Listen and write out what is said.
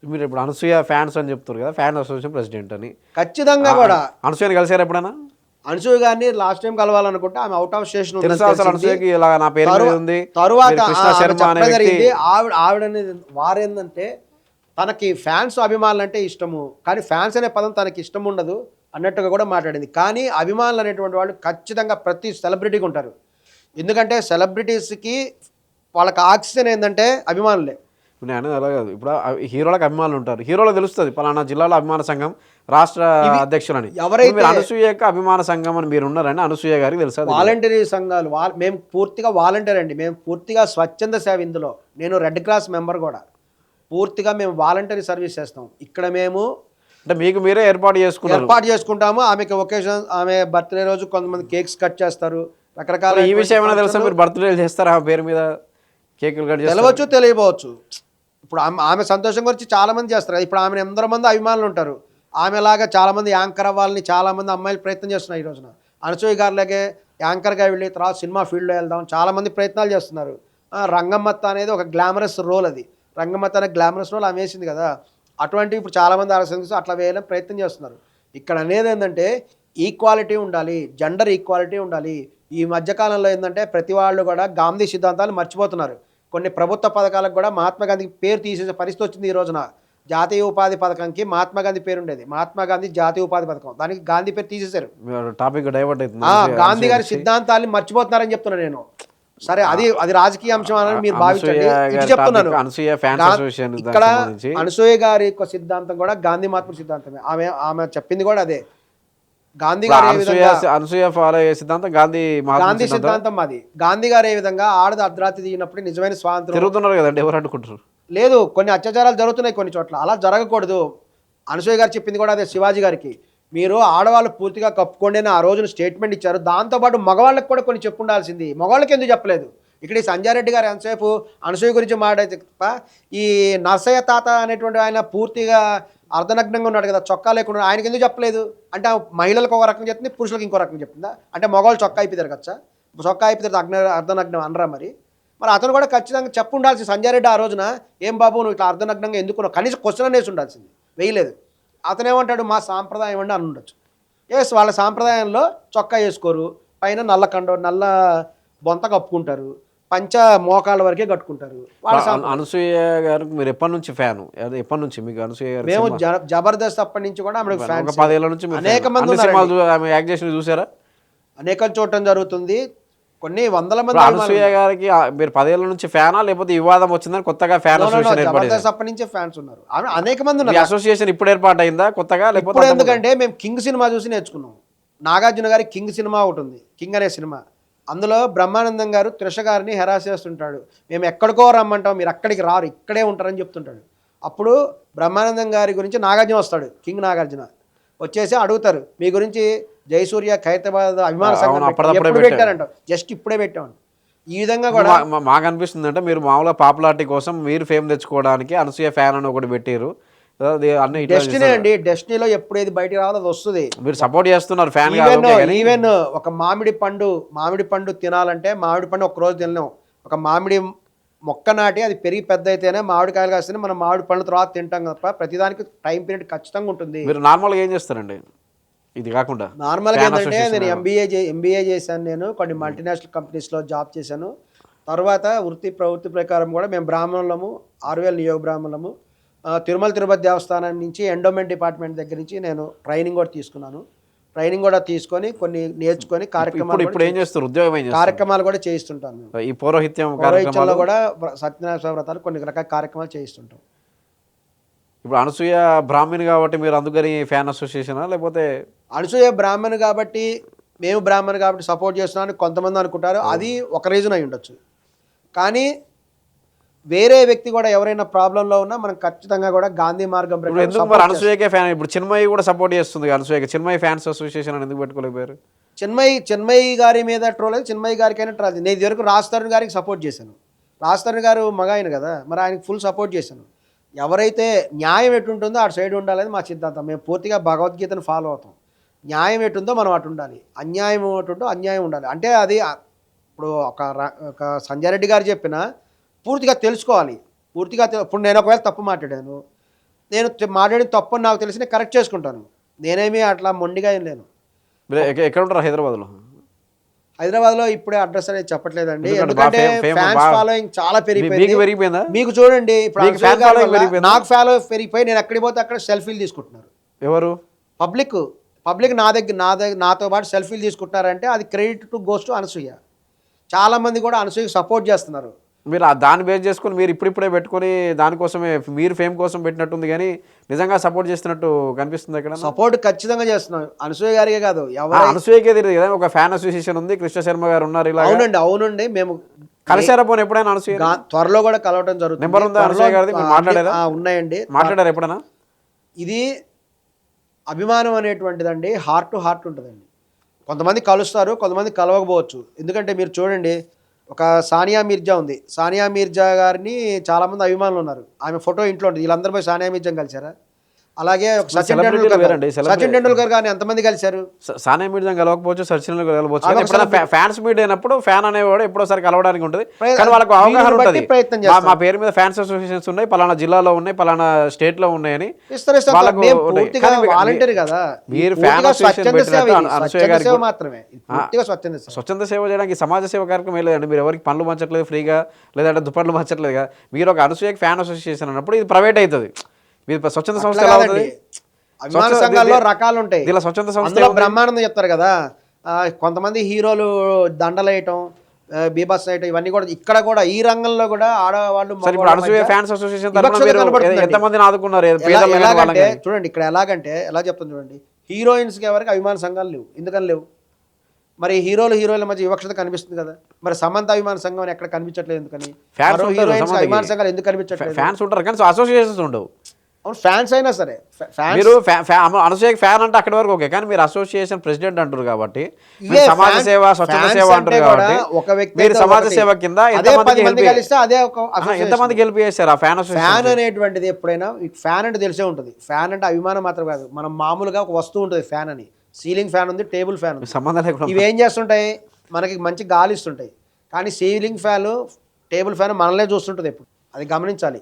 మీరు ఇప్పుడు అనసూయ ఫ్యాన్స్ అని చెప్తారు కదా, ఫ్యాన్ అసోసియేషన్ ప్రెసిడెంట్ అని. ఖచ్చితంగా కూడా అనసూయని కలిసారు ఎప్పుడైనా? అనసూయ గారిని లాస్ట్ టైం కలవాలనుకుంటే ఆమె అవుట్ ఆఫ్ స్టేషన్ తెలుసా అసలు అనసూయకి ఇలా నా పేరు మీద ఉంది, తరువాత మీరు కృష్ణ శర్మ అనే వ్యక్తి? జరిగింది ఆవిడనేది వారేందంటే తనకి ఫ్యాన్స్ అభిమానులు అంటే ఇష్టము, కానీ ఫ్యాన్స్ అనే పదం తనకి ఇష్టం ఉండదు అన్నట్టుగా కూడా మాట్లాడింది. కానీ అభిమానులు అనేటువంటి వాళ్ళు ఖచ్చితంగా ప్రతి సెలబ్రిటీకి ఉంటారు. ఎందుకంటే సెలబ్రిటీస్కి వాళ్ళకి ఆక్సిజన్ ఏంటంటే అభిమానులే. ఇప్పుడు నేను అనేది అలా కాదు. ఇప్పుడు హీరోలకు అభిమానులు ఉంటారు, హీరోలకు తెలుస్తుంది పలానా జిల్లాలో అభిమాన సంఘం రాష్ట్ర అధ్యక్షులని. ఎవరైతే అనసూయ యొక్క అభిమాన సంఘం అని మీరు ఉన్నారని అనసూయ గారికి తెలుసు. వాలంటరీ సంఘాలు మేము పూర్తిగా వాలంటీర్ అండి, మేము పూర్తిగా స్వచ్ఛంద సేవ. ఇందులో నేను రెడ్ క్రాస్ మెంబర్ కూడా. పూర్తిగా మేము వాలంటరీ సర్వీస్ చేస్తాం ఇక్కడ. మేము అంటే మీకు మీరే ఏర్పాటు చేసుకుంటాము. ఆమెకి ఒకేషన్, ఆమె బర్త్డే రోజు కొంతమంది కేక్స్ కట్ చేస్తారు, రకరకాల. ఈ విషయం ఏమైనా తెలుసా? మీరు బర్త్డే చేస్తారా ఆ పేరు మీద కేకులు కట్ చేస్తారు? తెలవచ్చు, తెలియవచ్చు. ఇప్పుడు ఆమె సంతోషం గురించి చాలా మంది చేస్తారు. ఇప్పుడు ఆమె ఎందరో మంది అభిమానులు ఉంటారు. ఆమెలాగా చాలామంది యాంకర్ అవ్వాలని చాలామంది అమ్మాయిలు ప్రయత్నం చేస్తున్నారు. ఈ రోజున అనసూయ గారిలాగే యాంకర్గా వెళ్ళి తర్వాత సినిమా ఫీల్డ్లో వెళ్దాం చాలామంది ప్రయత్నాలు చేస్తున్నారు. రంగమ్మత్త అనేది ఒక గ్లామరస్ రోల్. అది రంగమ్మత్త అనే గ్లామరస్ రోల్ ఆమె వేసింది కదా. అటువంటి ఇప్పుడు చాలామంది అట్లా వేయాలని ప్రయత్నం చేస్తున్నారు. ఇక్కడ అనేది ఏంటంటే ఈక్వాలిటీ ఉండాలి, జెండర్ ఈక్వాలిటీ ఉండాలి. ఈ మధ్యకాలంలో ఏంటంటే ప్రతి వాళ్ళు కూడా గాంధీ సిద్ధాంతాలు మర్చిపోతున్నారు. కొన్ని ప్రభుత్వ పథకాలకు కూడా మహాత్మా గాంధీకి పేరు తీసేసే పరిస్థితి వచ్చింది. ఈ రోజున జాతీయ ఉపాధి పథకంకి మహాత్మా గాంధీ పేరు ఉండేది, మహాత్మా గాంధీ జాతీయ ఉపాధి పథకం, దానికి గాంధీ పేరు తీసేశారు. టాపిక్ డైవర్ట్ అవుతుంది. గాంధీ గారి సిద్ధాంతాన్ని మర్చిపోతున్నారని చెప్తున్నాను నేను. సరే, అది రాజకీయ అంశం అని మీరు భావించండి. ఇది చెప్తున్నాను. ఇక్కడ అనసూయ గారి యొక్క సిద్ధాంతం కూడా గాంధీ మహాత్మ సిద్ధాంతమే. ఆమె చెప్పింది కూడా అదే. గాంధీ గారు అనసూయ ఫాలో అయ్యే సిద్ధాంతం గాంధీ సిద్ధాంతం అది. గాంధీ గారు ఏ విధంగా ఆడది అర్ధరాత్రి దిగినప్పుడు నిజమైన స్వాతంత్రం. తిరుగుతున్నారు కదండి, ఎవరు అడ్డుకుంటారు? లేదు, కొన్ని అత్యాచారాలు జరుగుతున్నాయి కొన్ని చోట్ల, అలా జరగకూడదు. అనసూయ గారు చెప్పింది కూడా అదే. శివాజీ గారికి మీరు ఆడవాళ్ళు పూర్తిగా కప్పుకోండి అని ఆ రోజున స్టేట్మెంట్ ఇచ్చారు. దాంతోపాటు మగవాళ్ళకి కూడా కొన్ని చెప్పుండాల్సింది, మగవాళ్ళకి ఎందుకు చెప్పలేదు? ఇక్కడ ఈ సంజయ్ రెడ్డి గారు ఎంతసేపు అనసూయ గురించి మాట్లాడితే తప్ప, ఈ నర్సయ్య తాత అనేటువంటి ఆయన పూర్తిగా అర్ధనగ్నంగా ఉన్నాడు కదా, చొక్కా లేకుండా, ఆయనకి ఎందుకు చెప్పలేదు? అంటే మహిళలకు ఒక రకం చెప్తుంది, పురుషులకు ఇంకో రకం చెప్తుందా? అంటే మగవాళ్ళు చొక్కా అయిపోతారు కదా, చొక్కా అయిపోతారు అర్ధనగ్నం అనరా? మరి అతను కూడా ఖచ్చితంగా చెప్పు ఉండాల్సింది. సంజయ్ రెడ్డి ఆ రోజున, ఏం బాబు నువ్వు ఇట్లా అర్ధనగ్నంగా ఎందుకున్నావు, కనీసం క్వశ్చన్ అనేసి ఉండాల్సింది, వేయలేదు. అతనేమంటాడు, మా సాంప్రదాయం అండి అని ఉండొచ్చు. ఎస్, వాళ్ళ సాంప్రదాయంలో చొక్కా వేసుకోరు, పైన నల్ల బొంత కప్పుకుంటారు, పంచ మోకాళ్ళ వరకే కట్టుకుంటారు. అనసూయ గారు మీరు ఎప్పటి నుంచి ఫ్యాను? ఎప్పటి నుంచి మీకు అనసూయ గారు? మేము జబర్దస్త్ అప్పటి నుంచి కూడా ఆమె 10 ఏళ్ల నుంచి అనేక మంది యాక్ట్ చేసి చూసారా? అనేక చూడటం జరుగుతుంది. కొన్ని వందల మంది. అనసూయ గారికి మీరు 10 ఏళ్ల నుంచి ఫ్యానా, లేకపోతే వివాదం వచ్చిందని కొత్తగా ఫ్యాన్ అసోసియేషన్ జబర్దస్త్ అప్పటి నుంచే ఫ్యాన్స్ ఉన్నారు, అనేక మంది ఉన్నారు. అసోసియేషన్ ఇప్పుడు ఏర్పాటు అయిందా కొత్తగా, లేకపోతే? ఎందుకంటే మేము కింగ్ సినిమా చూసి నేర్చుకున్నాం. నాగార్జున గారి కింగ్ సినిమా ఒకటి ఉంది, కింగ్ అనే సినిమా. అందులో బ్రహ్మానందం గారు త్రిష గారిని హెరాస్ చేస్తుంటాడు. మేము ఎక్కడికో రమ్మంటాం, మీరు అక్కడికి రారు, ఇక్కడే ఉంటారని చెప్తుంటాడు. అప్పుడు బ్రహ్మానందం గారి గురించి నాగార్జున వస్తాడు, కింగ్ నాగార్జున వచ్చేసి అడుగుతారు, మీ గురించి జయసూర్య ఖైరతాబాద్ అభిమాన సంఘం పెట్టారంట, జస్ట్ ఇప్పుడే పెట్టామంట. ఈ విధంగా కూడా మాకు అనిపిస్తుంది అంటే మీరు మామూలుగా పాపులారిటీ కోసం మీరు ఫేమ్ తెచ్చుకోవడానికి అనసూయ ఫ్యాన్ అని ఒకటి పెట్టారు. డెస్టినీ అండి, డెస్టినీలో ఎప్పుడు ఏది బయట రావాలో అది వస్తుంది. మీరు సపోర్ట్ చేస్తున్నారు ఫ్యాన్. ఈవెన్ ఒక మామిడి పండు తినాలంటే మామిడి పండు ఒక రోజు తినలేం. ఒక మామిడి మొక్క నాటి అది పెరిగి పెద్ద అయితేనే మామిడికాయలు కాస్తేనే మనం మామిడి పండ్ల తర్వాత తింటాం తప్ప ప్రతిదానికి టైం పీరియడ్ ఖచ్చితంగా ఉంటుంది. మీరు నార్మల్గా ఏం చేస్తారండి ఇది కాకుండా? నార్మల్గా ఏంటంటే నేను ఎంబీఏ చేశాను. నేను కొన్ని మల్టీనేషనల్ కంపెనీస్లో జాబ్ చేశాను. తర్వాత ప్రవృత్తి ప్రకారం కూడా మేము బ్రాహ్మణులము, 6000 నియోగ బ్రాహ్మణులము. తిరుపతి దేవస్థానం నుంచి ఎండోమెంట్ డిపార్ట్మెంట్ దగ్గర నుంచి నేను ట్రైనింగ్ కూడా తీసుకున్నాను. ట్రైనింగ్ కూడా తీసుకొని కొన్ని నేర్చుకొని కార్యక్రమాలు కూడా చేయిస్తుంటాను. ఈ పౌరోహిత్యంలో కూడా సత్యనారాయణ వ్రతాలు కొన్ని రకాల కార్యక్రమాలు చేయిస్తుంటాం. ఇప్పుడు అనసూయ బ్రాహ్మణి కాబట్టి మీరు అందుకని ఫ్యాన్ అసోసియేషనా, లేకపోతే? అనసూయ బ్రాహ్మణి కాబట్టి మేము బ్రాహ్మణి కాబట్టి సపోర్ట్ చేస్తున్నామని కొంతమంది అనుకుంటారు. అది ఒక రీజన్ అయి ఉండొచ్చు. కానీ వేరే వ్యక్తి కూడా ఎవరైనా ప్రాబ్లంలో ఉన్నా మనం ఖచ్చితంగా కూడా గాంధీ మార్గం అనసూయకే ఫ్యాన్. ఇప్పుడు చిన్మయి కూడా సపోర్ట్ చేస్తుంది అనసూయకి. చిన్మయి ఫ్యాన్స్ అసోసియేషన్ అని ఎందుకు పెట్టుకోలేకపోయారు? చిన్మయి గారి మీద ట్రోల్ అయితే చిన్మయి గారికైనా ట్రోల్. నేను ఇది వరకు రాజ్ తరుణ్ గారికి సపోర్ట్ చేశాను. రాజ్ తరుణ్ గారు మగ ఆయన కదా, మరి ఆయనకు ఫుల్ సపోర్ట్ చేశాను. ఎవరైతే న్యాయం ఎటుంటుందో అటు సైడ్ ఉండాలని మా సిద్ధాంతం. మేము పూర్తిగా భగవద్గీతను ఫాలో అవుతాం. న్యాయం ఎటుందో మనం అటు ఉండాలి, అన్యాయం ఎటుందో అన్యాయం ఉండాలి. అంటే అది ఇప్పుడు ఒక సంజయ్ రెడ్డి గారు చెప్పిన పూర్తిగా తెలుసుకోవాలి. ఇప్పుడు నేను ఒకవేళ తప్పు మాట్లాడాను, నేను మాట్లాడిన తప్పు అని నాకు తెలిసి నేను కరెక్ట్ చేసుకుంటాను. నేనేమి అట్లా మొండిగా ఏం లేను. మీరు ఎక్కడ ఉంటారు హైదరాబాద్లో? హైదరాబాద్లో ఇప్పుడే అడ్రస్ అనేది చెప్పట్లేదండి, ఎందుకంటే ఎందుకంటే బాగా fame ఫ్యాన్స్ బాగా- ఫాలోయింగ్ చాలా మీకు పెరిగిపోయిందా. పెరిగిపోయిందా? మీకు చూడండి ఇప్పుడు మీకు అక్షయ్ fan గారి following వల్ల పెరిగిపోయిందా? నాకు ఫాలో పెరిగిపోయి నేను ఎక్కడికి పోతే అక్కడ సెల్ఫీలు తీసుకుంటున్నారు. ఎవరు? పబ్లిక్ నా దగ్గర నాతో పాటు సెల్ఫీలు తీసుకుంటున్నారంటే అది credit to goes to Anasuya. చాలా మంది కూడా అనసూయకి సపోర్ట్ చేస్తున్నారు. మీరు దాన్ని బేస్ చేసుకుని మీరు ఇప్పుడిప్పుడే పెట్టుకొని దానికోసమే మీరు ఫేమ్ కోసం పెట్టినట్టుంది, కానీ నిజంగా సపోర్ట్ చేస్తున్నట్టు కనిపిస్తుంది ఇక్కడ. సపోర్ట్ ఖచ్చితంగా చేస్తున్నాం, అనసూయ గారికే కాదు ఎవరు. అనసూయకే తెలియదు కదా, ఒక ఫ్యాన్ అసోసియేషన్ ఉంది, కృష్ణ శర్మ గారు ఉన్నారు ఇలా. అవునండి మేము కలిసారా పోనీ ఎప్పుడైనా అనసూయ? త్వరలో కూడా కలవటం జరుగుతుంది. నెంబర్ ఉందా అనసూయ గారిది? మీరు మాట్లాడారా? ఉన్నాయండి. మాట్లాడారు ఎప్పుడైనా? ఇది అభిమానం అనేటువంటిదండి హార్ట్ టు హార్ట్ ఉంటుందండి. కొంతమంది కలుస్తారు, కొంతమంది కలవకపోవచ్చు. ఎందుకంటే మీరు చూడండి, ఒక సానియా మిర్జా ఉంది. సానియా మిర్జా గారిని చాలామంది అభిమానులు ఉన్నారు, ఆమె ఫోటో ఇంట్లో ఉంటుంది. వీళ్ళందరూ పోయి సానియా మిర్జాని కలిసారా? అలాగే సచిన్ టెండూల్కర్ గారిని ఎంతమంది కలిశారు? సానియా మిర్జా కలవకపోవచ్చు, సచిన్ కలవకపోవచ్చు, కానీ ఎప్పుడైనా ఫ్యాన్స్ మీట్ అయినప్పుడు ఫ్యాన్ అనేవాడు ఎప్పుడోసారి కలవడానికి ఉంటుంది, కానీ వాళ్ళకు అవగాహన ఉంటుంది. ప్రయత్నం మా పేరు మీద ఫ్యాన్స్ అసోసియేషన్స్ ఉన్నాయి, పలానా జిల్లాలో ఉన్నాయి, పలానా స్టేట్ లో ఉన్నాయని. వాలంటీర్ కదా మీరు ఫ్యాన్ అసోసియేషన్ మాత్రమే, స్వచ్ఛంద సేవ చేయడానికి సమాజ సేవ కార్యక్రమం లేదండి. మీరు ఎవరికి పనులు పంచట్లేదు ఫ్రీగా, లేదంటే దుప్పట్లు పంచట్లేదు కదా. మీరు ఒక అనసూయకి ఫ్యాన్ అసోసియేషన్ అన్నప్పుడు ఇది ప్రైవేట్ అవుతుంది. మీరు స్వచ్ఛంద సంస్థ ఎలా అవుతుంది? అభిమాన సంఘాల్లో రకాలు ఉంటాయి. ఇలా స్వచ్ఛంద సంస్థ బ్రహ్మానందం చెప్తారు కదా, కొంతమంది హీరోలు దండలేయటం, బీభత్స వేయటం, ఇవన్నీ కూడా ఇక్కడ కూడా ఈ రంగంలో కూడా ఆడవాళ్ళు. అనసూయ ఫ్యాన్స్ అసోసియేషన్ ఎంతమందిని ఆదుకున్నారు? ఎలాగంటే చూడండి, ఇక్కడ ఎలాగంటే ఎలా చెప్తాను చూడండి, హీరోయిన్స్ కి ఎవరికి అభిమాన సంఘాలు లేవు. ఎందుకని లేవు? మరి హీరోల మధ్య వివక్షత కనిపిస్తుంది కదా. మరి సమంత అభిమాన సంఘం అని ఎక్కడ కనిపించట్లేదు ఎందుకని? అభిమాన సంఘాలు ఎందుకు కనిపించట్లేదు? ఫ్యాన్స్ ఉంటారు కానీ అసోసియేషన్స్ ఉండవు. అవును, ఫ్యాన్స్ అయినా సరే. మీరు అనసూయకి ఫ్యాన్ అంటే అక్కడి వరకు ఓకే, కానీ మీరు అసోసియేషన్ ప్రెసిడెంట్ అంటారు కాబట్టి, సమాజ సేవ స్వచ్ఛంద సేవ అంటారు కాబట్టి, ఒక వ్యక్తి మీరు సమాజ సేవ కింద ఎంతమంది గెలిపి చేస్తారు ఆ ఫ్యాన్ అసోసియేషన్? ఫ్యాన్ అనేటువంటిది ఎప్పుడైనా ఫ్యాన్ అంటే తెలిసే ఉంటుంది. ఫ్యాన్ అంటే అభిమానం మాత్రం కాదు, మనం మామూలుగా ఒక వస్తువు ఉంటుంది ఫ్యాన్ అని. సీలింగ్ ఫ్యాన్ ఉంది, టేబుల్ ఫ్యాన్ ఉంది, సంబంధం లేకుండా. ఇవి ఏం చేస్తుంటాయి? మనకి మంచి గాలి ఇస్తుంటాయి. కానీ సీలింగ్ ఫ్యాన్, టేబుల్ ఫ్యాన్ మనల్నే చూస్తుంటుంది ఎప్పుడు, అది గమనించాలి.